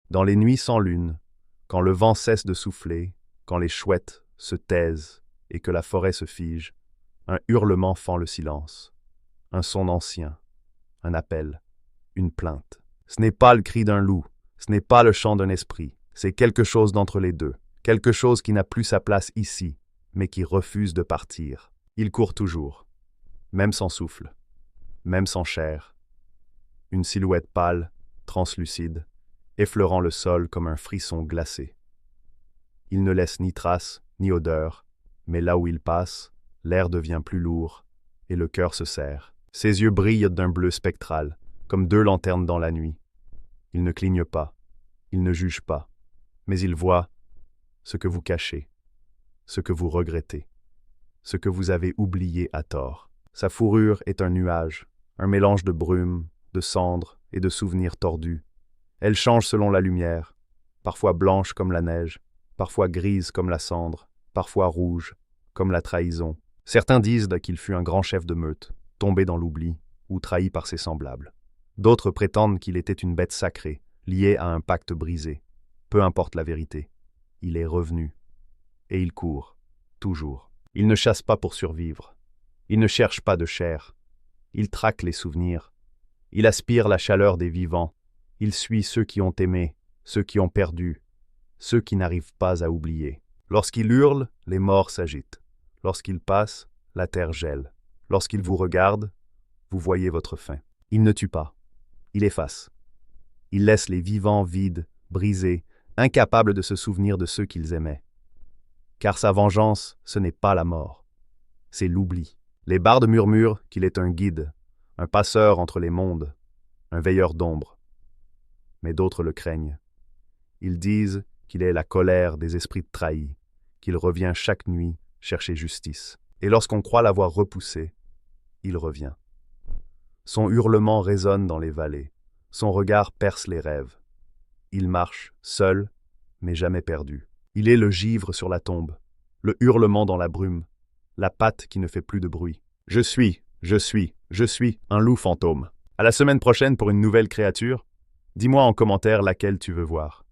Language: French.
Dans les nuits sans lune, quand le vent cesse de souffler, quand les chouettes se taisent et que la forêt se fige, un hurlement fend le silence, un son ancien, un appel, une plainte. Ce n'est pas le cri d'un loup, ce n'est pas le chant d'un esprit, c'est quelque chose d'entre les deux, quelque chose qui n'a plus sa place ici, mais qui refuse de partir. Il court toujours, même sans souffle, même sans chair. Une silhouette pâle, translucide, effleurant le sol comme un frisson glacé. Il ne laisse ni trace, ni odeur, mais là où il passe, l'air devient plus lourd, et le cœur se serre. Ses yeux brillent d'un bleu spectral, comme deux lanternes dans la nuit. Il ne cligne pas, il ne juge pas, mais il voit ce que vous cachez, ce que vous regrettez, ce que vous avez oublié à tort. Sa fourrure est un nuage, un mélange de brume, de cendres et de souvenirs tordus. Elle change selon la lumière, parfois blanche comme la neige, parfois grise comme la cendre, parfois rouge comme la trahison. Certains disent qu'il fut un grand chef de meute, tombé dans l'oubli ou trahi par ses semblables. D'autres prétendent qu'il était une bête sacrée, liée à un pacte brisé. Peu importe la vérité, il est revenu. Et il court, toujours. Il ne chasse pas pour survivre. Il ne cherche pas de chair. Il traque les souvenirs. Il aspire la chaleur des vivants. Il suit ceux qui ont aimé, ceux qui ont perdu, ceux qui n'arrivent pas à oublier. Lorsqu'il hurle, les morts s'agitent. Lorsqu'il passe, la terre gèle. Lorsqu'il vous regarde, vous voyez votre fin. Il ne tue pas. Il efface. Il laisse les vivants vides, brisés, incapables de se souvenir de ceux qu'ils aimaient. Car sa vengeance, ce n'est pas la mort. C'est l'oubli. Les bardes murmurent qu'il est un guide, un passeur entre les mondes, un veilleur d'ombre. Mais d'autres le craignent. Ils disent qu'il est la colère des esprits trahis, qu'il revient chaque nuit chercher justice. Et lorsqu'on croit l'avoir repoussé, il revient. Son hurlement résonne dans les vallées, son regard perce les rêves. Il marche, seul, mais jamais perdu. Il est le givre sur la tombe, le hurlement dans la brume, la patte qui ne fait plus de bruit. Je suis un loup fantôme. À la semaine prochaine pour une nouvelle créature. Dis-moi en commentaire laquelle tu veux voir.